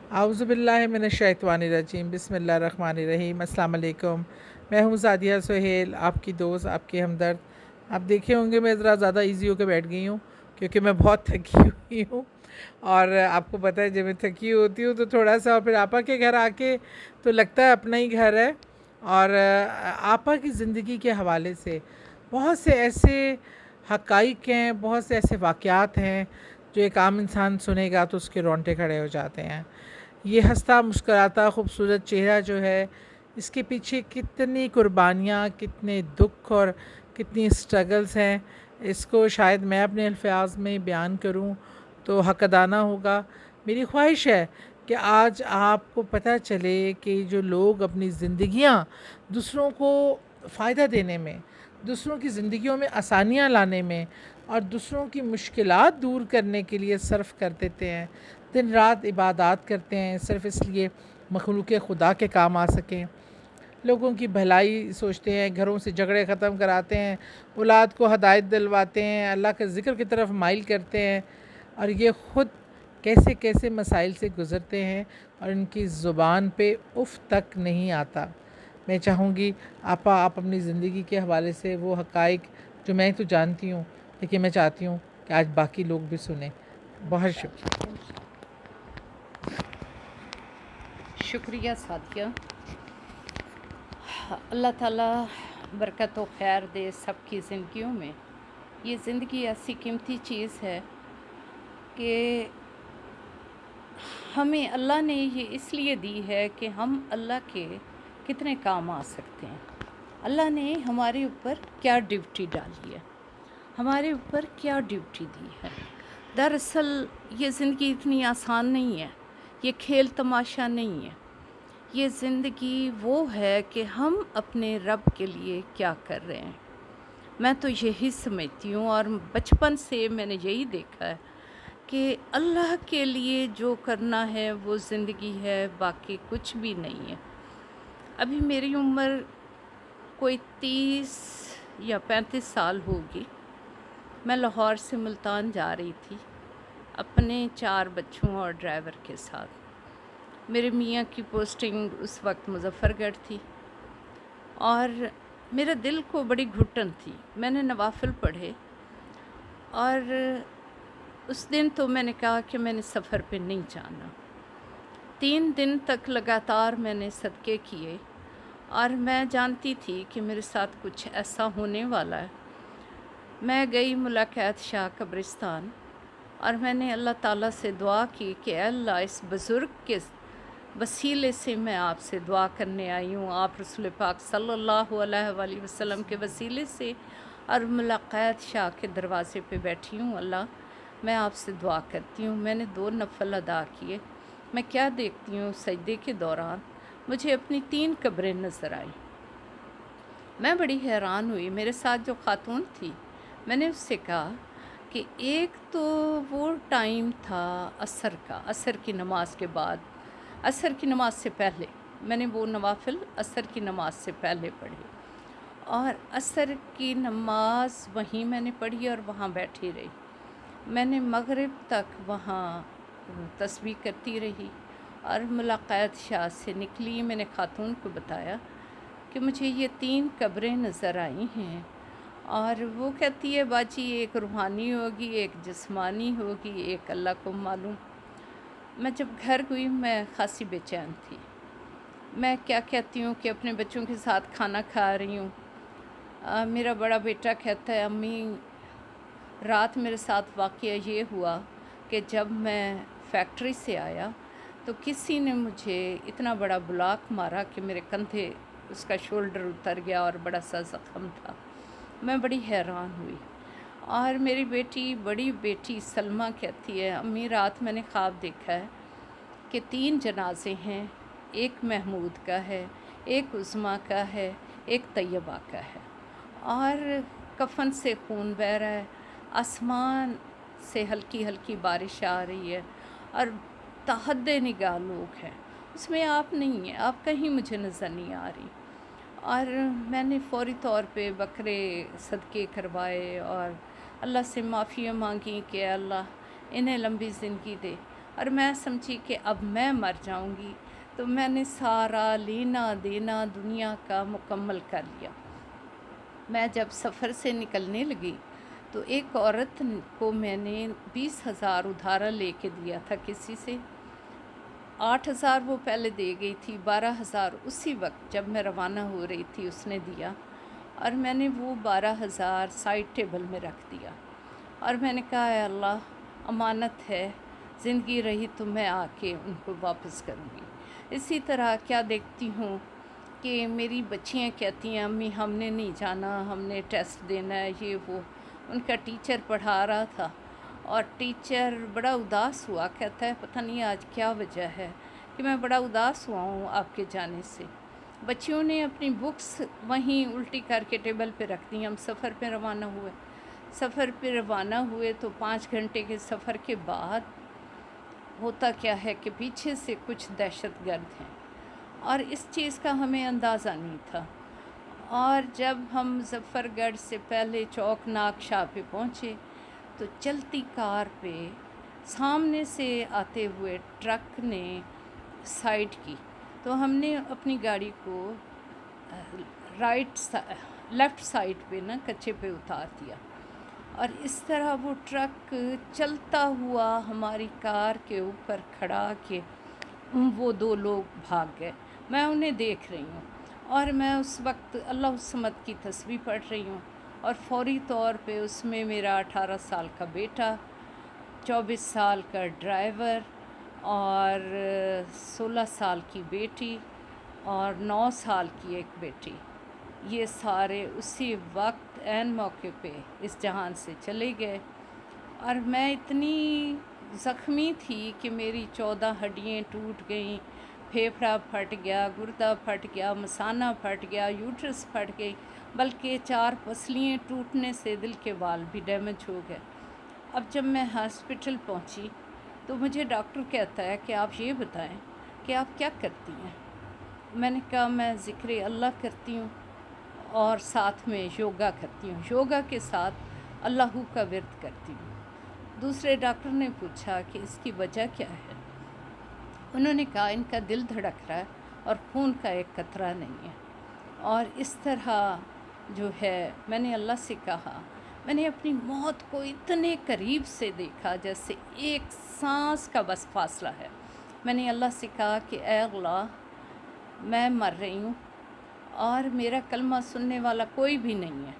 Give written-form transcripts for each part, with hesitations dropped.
اعوذ باللہ من الشیطان الرجیم، بسم اللہ الرحمن الرحیم۔ السلام علیکم، میں ہوں سعدیہ سہیل، آپ کی دوست، آپ کی ہمدرد۔ آپ دیکھے ہوں گے میں ذرا زیادہ ایزی ہو کے بیٹھ گئی ہوں کیونکہ میں بہت تھکی ہوئی ہوں، اور آپ کو پتہ ہے جب میں تھکی ہوتی ہوں تو تھوڑا سا، اور پھر آپا کے گھر آ کے تو لگتا ہے اپنا ہی گھر ہے۔ اور آپا کی زندگی کے حوالے سے بہت سے ایسے حقائق ہیں، بہت سے ایسے واقعات ہیں جو ایک عام انسان سنے گا تو اس کے رونگٹے کھڑے ہو جاتے ہیں۔ یہ ہنستا مسکراتا خوبصورت چہرہ جو ہے، اس کے پیچھے کتنی قربانیاں، کتنے دکھ اور کتنی اسٹرگلز ہیں، اس کو شاید میں اپنے الفاظ میں بیان کروں تو حق ادا نہ ہوگا۔ میری خواہش ہے کہ آج آپ کو پتہ چلے کہ جو لوگ اپنی زندگیاں دوسروں کو فائدہ دینے میں، دوسروں کی زندگیوں میں آسانیاں لانے میں اور دوسروں کی مشکلات دور کرنے کے لیے صرف کر دیتے ہیں، دن رات عبادات کرتے ہیں صرف اس لیے مخلوق خدا کے کام آ سکیں، لوگوں کی بھلائی سوچتے ہیں، گھروں سے جھگڑے ختم کراتے ہیں، اولاد کو ہدایت دلواتے ہیں، اللہ کے ذکر کی طرف مائل کرتے ہیں، اور یہ خود کیسے کیسے مسائل سے گزرتے ہیں اور ان کی زبان پہ اف تک نہیں آتا۔ میں چاہوں گی آپ اپنی زندگی کے حوالے سے وہ حقائق جو میں تو جانتی ہوں، لیکن میں چاہتی ہوں کہ آج باقی لوگ بھی سنیں۔ بہت شکریہ۔ شکریہ سعدیہ۔ اللہ تعالیٰ برکت و خیر دے سب کی زندگیوں میں۔ یہ زندگی ایسی قیمتی چیز ہے کہ ہمیں اللہ نے یہ اس لیے دی ہے کہ ہم اللہ کے کتنے کام آ سکتے ہیں۔ اللہ نے ہمارے اوپر کیا ڈیوٹی ڈالی ہے، ہمارے اوپر کیا ڈیوٹی دی ہے۔ دراصل یہ زندگی اتنی آسان نہیں ہے، یہ کھیل تماشا نہیں ہے۔ یہ زندگی وہ ہے کہ ہم اپنے رب کے لیے کیا کر رہے ہیں۔ میں تو یہی سمجھتی ہوں، اور بچپن سے میں نے یہی دیکھا ہے کہ اللہ کے لیے جو کرنا ہے وہ زندگی ہے، باقی کچھ بھی نہیں ہے۔ ابھی میری عمر کوئی 30 یا 35 سال ہوگی۔ میں لاہور سے ملتان جا رہی تھی اپنے 4 بچوں اور ڈرائیور کے ساتھ۔ میرے میاں کی پوسٹنگ اس وقت مظفر گڑھ تھی، اور میرے دل کو بڑی گھٹن تھی۔ میں نے نوافل پڑھے، اور اس دن تو میں نے کہا کہ میں نے سفر پہ نہیں جانا۔ 3 دن تک لگاتار میں نے صدقے کیے، اور میں جانتی تھی کہ میرے ساتھ کچھ ایسا ہونے والا ہے۔ میں گئی ملاقات شاہ قبرستان، اور میں نے اللہ تعالیٰ سے دعا کی کہ اے اللہ، اس بزرگ کے وسیلے سے میں آپ سے دعا کرنے آئی ہوں، آپ رسول پاک صلی اللہ علیہ وآلہ وسلم کے وسیلے سے، اور ملاقات شاہ کے دروازے پہ بیٹھی ہوں۔ اللہ، میں آپ سے دعا کرتی ہوں۔ میں نے 2 نفل ادا کیے۔ میں کیا دیکھتی ہوں، سجدے کے دوران مجھے اپنی 3 قبریں نظر آئیں۔ میں بڑی حیران ہوئی۔ میرے ساتھ جو خاتون تھی، میں نے اس سے کہا کہ ایک تو وہ ٹائم تھا عصر کا، عصر کی نماز کے بعد، عصر کی نماز سے پہلے میں نے وہ نوافل عصر کی نماز سے پہلے پڑھی، اور عصر کی نماز وہیں میں نے پڑھی اور وہاں بیٹھی رہی۔ میں نے مغرب تک وہاں تسبیح کرتی رہی، اور ملاقات شاہ سے نکلی۔ میں نے خاتون کو بتایا کہ مجھے یہ 3 قبریں نظر آئی ہیں، اور وہ کہتی ہے باجی ایک روحانی ہوگی، ایک جسمانی ہوگی، ایک اللہ کو معلوم۔ میں جب گھر گئی میں خاصی بے چین تھی۔ میں کیا کہتی ہوں کہ اپنے بچوں کے ساتھ کھانا کھا رہی ہوں۔ میرا بڑا بیٹا کہتا ہے امی، رات میرے ساتھ واقعہ یہ ہوا کہ جب میں فیکٹری سے آیا تو کسی نے مجھے اتنا بڑا بلاک مارا کہ میرے کندھے، اس کا شولڈر اتر گیا اور بڑا سا زخم تھا۔ میں بڑی حیران ہوئی، اور میری بڑی بیٹی سلمہ کہتی ہے امی، رات میں نے خواب دیکھا ہے کہ 3 جنازے ہیں، ایک محمود کا ہے، ایک عظمیٰ کا ہے، ایک طیبہ کا ہے، اور کفن سے خون بہہ رہا ہے، آسمان سے ہلکی ہلکی بارش آ رہی ہے، اور تحد نگاہ لوگ ہیں، اس میں آپ نہیں ہیں، آپ کہیں مجھے نظر نہیں آ رہی۔ اور میں نے فوری طور پہ بکرے صدقے کروائے اور اللہ سے معافی مانگی کہ اللہ انہیں لمبی زندگی دے، اور میں سمجھی کہ اب میں مر جاؤں گی، تو میں نے سارا لینا دینا دنیا کا مکمل کر لیا۔ میں جب سفر سے نکلنے لگی تو ایک عورت کو میں نے 20,000 ادھارا لے کے دیا تھا کسی سے۔ 8,000 وہ پہلے دے گئی تھی، 12,000 اسی وقت جب میں روانہ ہو رہی تھی اس نے دیا، اور میں نے وہ 12,000 سائڈ ٹیبل میں رکھ دیا، اور میں نے کہا اے اللہ امانت ہے، زندگی رہی تو میں آ کے ان کو واپس کروں گی۔ اسی طرح کیا دیکھتی ہوں کہ میری بچیاں کہتی ہیں امی ہم نے نہیں جانا، ہم نے ٹیسٹ دینا ہے، یہ وہ۔ ان کا ٹیچر پڑھا رہا تھا اور ٹیچر بڑا اداس ہوا، کہتا ہے پتہ نہیں آج کیا وجہ ہے کہ میں بڑا اداس ہوا ہوں آپ کے جانے سے۔ بچیوں نے اپنی بکس وہیں الٹی کر کے ٹیبل پہ رکھ دی۔ ہم سفر پہ روانہ ہوئے۔ سفر پہ روانہ ہوئے تو 5 گھنٹے کے سفر کے بعد ہوتا کیا ہے کہ پیچھے سے کچھ دہشت گرد ہیں، اور اس چیز کا ہمیں اندازہ نہیں تھا۔ اور جب ہم مظفر گڑھ سے پہلے چوک ناگ شاہ پہ پہنچے تو چلتی کار پہ سامنے سے آتے ہوئے ٹرک نے سائڈ کی، تو ہم نے اپنی گاڑی کو لیفٹ سائڈ پہ نا کچے پہ اتار دیا، اور اس طرح وہ ٹرک چلتا ہوا ہماری کار کے اوپر کھڑا کے وہ 2 لوگ بھاگ گئے۔ میں انہیں دیکھ رہی ہوں، اور میں اس وقت اللہ الصمد کی تسبیح پڑھ رہی ہوں، اور فوری طور پہ اس میں میرا 18 سال کا بیٹا، 24 سال کا ڈرائیور، اور 16 سال کی بیٹی، اور 9 سال کی ایک بیٹی، یہ سارے اسی وقت عین موقع پہ اس جہان سے چلے گئے۔ اور میں اتنی زخمی تھی کہ میری 14 ہڈیاں ٹوٹ گئیں، پھیپھڑا پھٹ گیا، گردہ پھٹ گیا، مثانہ پھٹ گیا، یوٹرس پھٹ گئی، بلکہ 4 پسلیاں ٹوٹنے سے دل کے وال بھی ڈیمیج ہو گئے۔ اب جب میں ہاسپٹل پہنچی تو مجھے ڈاکٹر کہتا ہے کہ آپ یہ بتائیں کہ آپ کیا کرتی ہیں؟ میں نے کہا میں ذکر اللہ کرتی ہوں اور ساتھ میں یوگا کرتی ہوں، یوگا کے ساتھ اللہ کا ورد کرتی ہوں۔ دوسرے ڈاکٹر نے پوچھا کہ اس کی وجہ کیا ہے؟ انہوں نے کہا ان کا دل دھڑک رہا ہے اور خون کا ایک قطرہ نہیں ہے۔ اور اس طرح جو ہے میں نے اللہ سے کہا، میں نے اپنی موت کو اتنے قریب سے دیکھا جیسے ایک سانس کا بس فاصلہ ہے۔ میں نے اللہ سے کہا کہ اے اللہ میں مر رہی ہوں اور میرا کلمہ سننے والا کوئی بھی نہیں ہے۔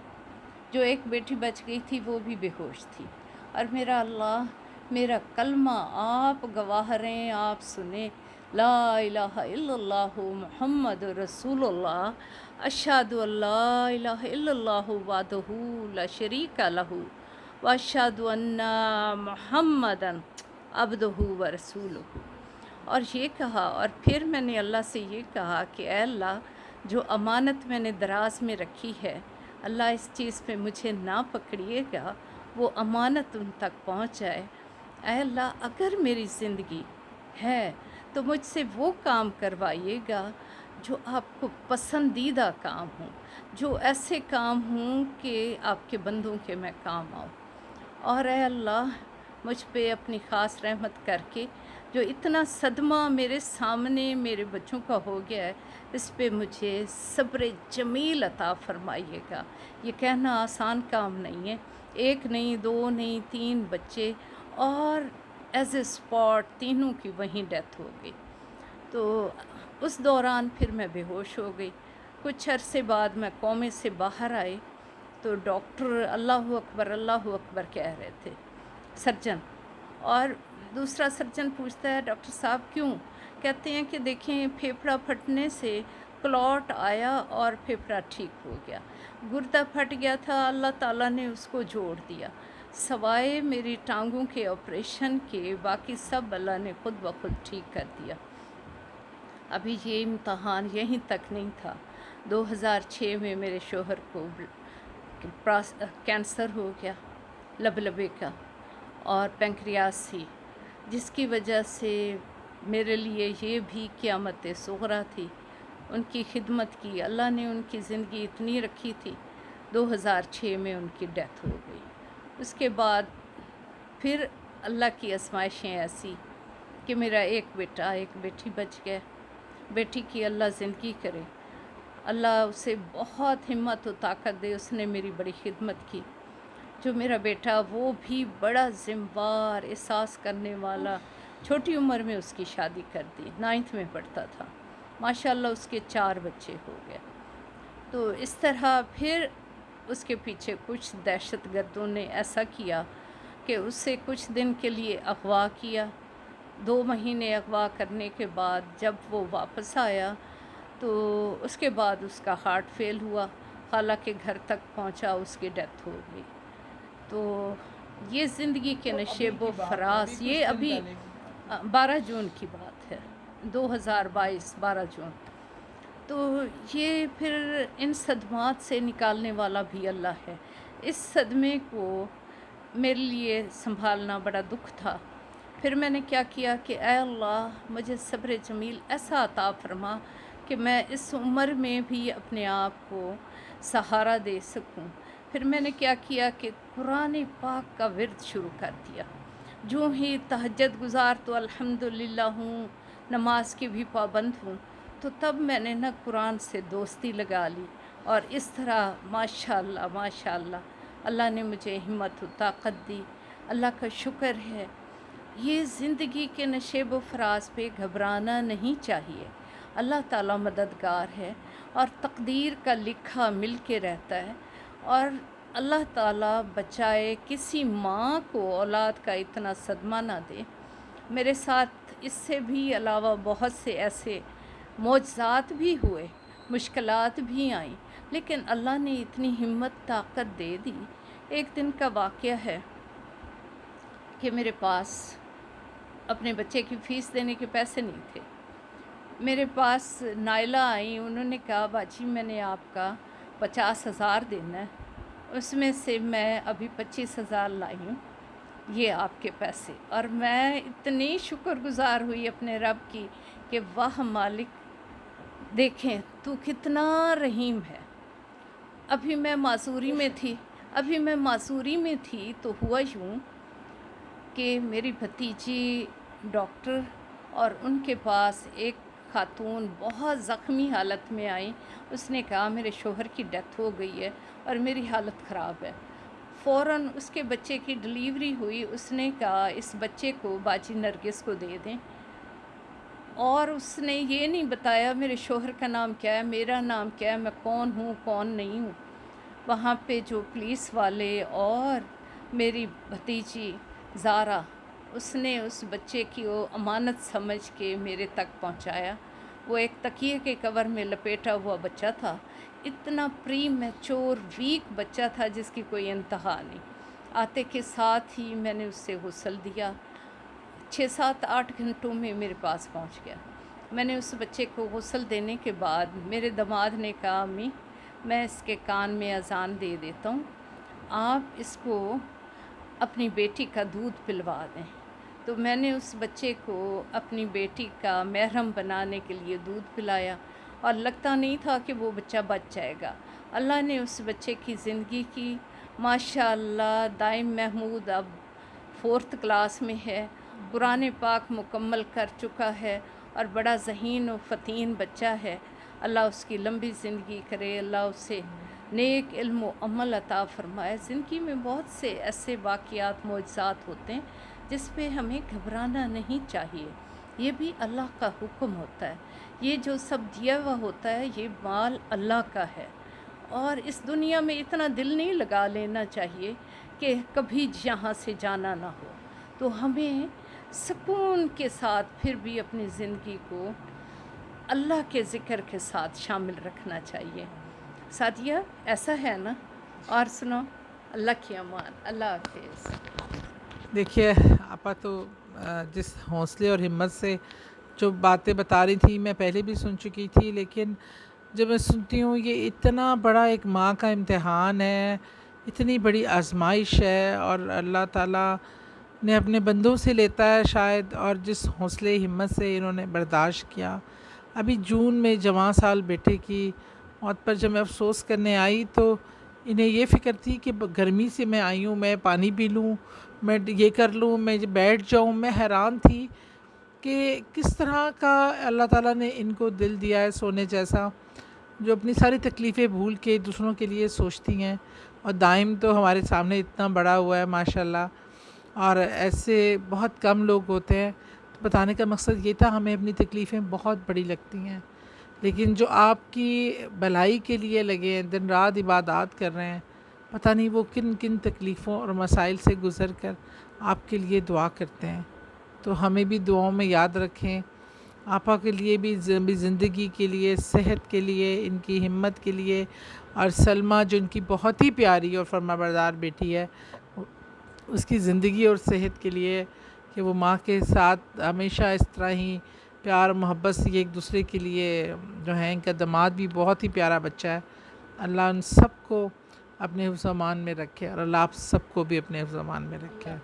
جو ایک بیٹی بچ گئی تھی وہ بھی بے ہوش تھی، اور میرا اللہ میرا کلمہ آپ گواہ رہیں، آپ سنیں، لا الہ الا اللہ محمد رسول اللہ، اشہد ان لا الہ الا اللہ وحدہ لا شریک لہ واشہد ان محمدا عبدہ ورسولہ۔ اور یہ کہا، اور پھر میں نے اللہ سے یہ کہا کہ اے اللہ جو امانت میں نے دراز میں رکھی ہے، اللہ اس چیز پہ مجھے نہ پکڑیے گا، وہ امانت ان تک پہنچ جائے۔ اے اللہ اگر میری زندگی ہے تو مجھ سے وہ کام کروائیے گا جو آپ کو پسندیدہ کام ہوں، جو ایسے کام ہوں کہ آپ کے بندوں کے میں کام آؤں۔ اور اے اللہ مجھ پہ اپنی خاص رحمت کر کے جو اتنا صدمہ میرے سامنے میرے بچوں کا ہو گیا ہے، اس پہ مجھے صبر جمیل عطا فرمائیے گا۔ یہ کہنا آسان کام نہیں ہے، 1 نہیں 2 نہیں 3 بچے، اور ایز اے اسپاٹ تینوں کی وہیں ڈیتھ ہو گئی۔ تو اس دوران پھر میں بے ہوش ہو گئی۔ کچھ عرصے بعد میں کومے سے باہر آئی تو ڈاکٹر اللہ اکبر کہہ رہے تھے، سرجن، اور دوسرا سرجن پوچھتا ہے ڈاکٹر صاحب کیوں؟ کہتے ہیں کہ دیکھیں پھیپھڑا پھٹنے سے کلاٹ آیا اور پھیپھڑا ٹھیک ہو گیا، گردہ پھٹ گیا تھا اللہ تعالیٰ نے اس کو جوڑ دیا، سوائے میری ٹانگوں کے آپریشن کے باقی سب اللہ نے خود بخود ٹھیک کر دیا۔ ابھی یہ امتحان یہیں تک نہیں تھا۔ 2006 میں میرے شوہر کو کینسر ہو گیا لبے کا اور پینکریاس تھی، جس کی وجہ سے میرے لیے یہ بھی قیامت صغریٰ تھی۔ ان کی خدمت کی، اللہ نے ان کی زندگی اتنی رکھی تھی، 2006 میں ان کی ڈیتھ ہو گئی۔ اس کے بعد پھر اللہ کی آزمائشیں ایسی کہ میرا ایک بیٹا ایک بیٹی بچ گئے. بیٹی کی اللہ زندگی کرے, اللہ اسے بہت ہمت و طاقت دے, اس نے میری بڑی خدمت کی. جو میرا بیٹا وہ بھی بڑا ذمہ احساس کرنے والا, چھوٹی عمر میں اس کی شادی کر دی, 9th میں پڑھتا تھا. ماشاءاللہ اس کے 4 بچے ہو گئے. تو اس طرح پھر اس کے پیچھے کچھ دہشت گردوں نے ایسا کیا کہ اس سے کچھ دن کے لیے اغوا کیا. 2 مہینے اغوا کرنے کے بعد جب وہ واپس آیا تو اس کے بعد اس کا ہارٹ فیل ہوا, خالہ کے گھر تک پہنچا, اس کی ڈیتھ ہو گئی. تو یہ زندگی کے نشیب و فراز, یہ ابھی 12 جون کی بات ہے, 2022 12 جون. تو یہ پھر ان صدمات سے نکالنے والا بھی اللہ ہے. اس صدمے کو میرے لیے سنبھالنا بڑا دکھ تھا. پھر میں نے کیا کیا کہ اے اللہ مجھے صبر جمیل ایسا عطا فرما کہ میں اس عمر میں بھی اپنے آپ کو سہارا دے سکوں. پھر میں نے کیا کیا کہ قرآن پاک کا ورد شروع کر دیا. جو ہی تہجد گزار تو الحمدللہ ہوں, نماز کی بھی پابند ہوں, تو تب میں نے نہ قرآن سے دوستی لگا لی. اور اس طرح ماشاءاللہ ماشاءاللہ اللہ نے مجھے ہمت و طاقت دی. اللہ کا شکر ہے. یہ زندگی کے نشیب و فراز پہ گھبرانا نہیں چاہیے. اللہ تعالیٰ مددگار ہے اور تقدیر کا لکھا مل کے رہتا ہے. اور اللہ تعالیٰ بچائے کسی ماں کو اولاد کا اتنا صدمہ نہ دے. میرے ساتھ اس سے بھی علاوہ بہت سے ایسے معجزات بھی ہوئے, مشکلات بھی آئیں, لیکن اللہ نے اتنی ہمت طاقت دے دی. ایک دن کا واقعہ ہے کہ میرے پاس اپنے بچے کی فیس دینے کے پیسے نہیں تھے. میرے پاس نائلہ آئیں, انہوں نے کہا باجی میں نے آپ کا 50,000 دینا ہے, اس میں سے میں ابھی 25,000 لائی ہوں, یہ آپ کے پیسے. اور میں اتنی شکر گزار ہوئی اپنے رب کی کہ واہ مالک دیکھیں تو کتنا رحیم ہے. ابھی میں معذوری میں تھی تو ہوا یوں کہ میری بھتیجی ڈاکٹر اور ان کے پاس ایک خاتون بہت زخمی حالت میں آئی. اس نے کہا میرے شوہر کی ڈیتھ ہو گئی ہے اور میری حالت خراب ہے. فوراً اس کے بچے کی ڈلیوری ہوئی. اس نے کہا اس بچے کو باجی نرگس کو دے دیں, اور اس نے یہ نہیں بتایا میرے شوہر کا نام کیا ہے, میرا نام کیا ہے, میں کون ہوں کون نہیں ہوں. وہاں پہ جو پولیس والے اور میری بھتیجی زارا, اس نے اس بچے کی وہ امانت سمجھ کے میرے تک پہنچایا. وہ ایک تکیے کے کور میں لپیٹا ہوا بچہ تھا, اتنا پری میچور ویک بچہ تھا جس کی کوئی انتہا نہیں. آتے کے ساتھ ہی میں نے اس سے غسل دیا, 6-7-8 گھنٹوں میں میرے پاس پہنچ گیا. میں نے اس بچے کو غسل دینے کے بعد میرے داماد نے کہا امی میں اس کے کان میں اذان دے دیتا ہوں, آپ اس کو اپنی بیٹی کا دودھ پلوا دیں. تو میں نے اس بچے کو اپنی بیٹی کا محرم بنانے کے لیے دودھ پلایا, اور لگتا نہیں تھا کہ وہ بچہ بچ جائے گا. اللہ نے اس بچے کی زندگی کی. ماشاءاللہ دائم محمود اب 4th کلاس میں ہے, قرآن پاک مکمل کر چکا ہے, اور بڑا ذہین و فتین بچہ ہے. اللہ اس کی لمبی زندگی کرے, اللہ اسے نیک علم و عمل عطا فرمائے. زندگی میں بہت سے ایسے واقعات معجزات ہوتے ہیں جس پہ ہمیں گھبرانا نہیں چاہیے. یہ بھی اللہ کا حکم ہوتا ہے. یہ جو سب دیا ہوا ہوتا ہے یہ مال اللہ کا ہے, اور اس دنیا میں اتنا دل نہیں لگا لینا چاہیے کہ کبھی یہاں سے جانا نہ ہو. تو ہمیں سکون کے ساتھ پھر بھی اپنی زندگی کو اللہ کے ذکر کے ساتھ شامل رکھنا چاہیے. سعدیہ ایسا ہے نا؟ اور سنو, اللہ کی امان, اللہ حافظ. دیکھیے آپا تو جس حوصلے اور ہمت سے جو باتیں بتا رہی تھی میں پہلے بھی سن چکی تھی, لیکن جب میں سنتی ہوں یہ اتنا بڑا ایک ماں کا امتحان ہے, اتنی بڑی آزمائش ہے, اور اللہ تعالیٰ نے اپنے بندوں سے لیتا ہے شاید, اور جس حوصلے ہمت سے انہوں نے برداشت کیا. ابھی جون میں جواں سال بیٹے کی موت پر جب میں افسوس کرنے آئی تو انہیں یہ فکر تھی کہ گرمی سے میں آئی ہوں, میں پانی پی لوں, میں یہ کر لوں, میں بیٹھ جاؤں. میں حیران تھی کہ کس طرح کا اللہ تعالیٰ نے ان کو دل دیا ہے سونے جیسا، جو اپنی ساری تکلیفیں بھول کے دوسروں کے لیے سوچتی ہیں، اور دائم تو ہمارے سامنے اتنا بڑا ہوا ہے ماشاءاللہ، اور ایسے بہت کم لوگ ہوتے ہیں۔ تو بتانے کا مقصد یہ تھا، ہمیں اپنی تکلیفیں بہت بڑی لگتی ہیں، لیکن جو آپ کی بھلائی کے لیے لگے ہیں، دن رات عبادات کر رہے ہیں، پتہ نہیں وہ کن کن تکلیفوں اور مسائل سے گزر کر آپ کے لیے دعا کرتے ہیں۔ تو ہمیں بھی دعاؤں میں یاد رکھیں، آپا کے لیے بھی زندگی کے لیے، صحت کے لیے، ان کی ہمت کے لیے، اور سلمہ جو ان کی بہت ہی پیاری اور فرما بردار بیٹی ہے، اس کی زندگی اور صحت کے لیے، کہ وہ ماں کے ساتھ ہمیشہ اس طرح ہی پیار محبت سے ایک دوسرے کے لیے جو ہیں۔ ان کا داماد بھی بہت ہی پیارا بچہ ہے۔ اللہ ان سب کو اپنے حفظ و امان میں رکھے، اور اللہ آپ سب کو بھی اپنے حفظ و امان میں رکھے۔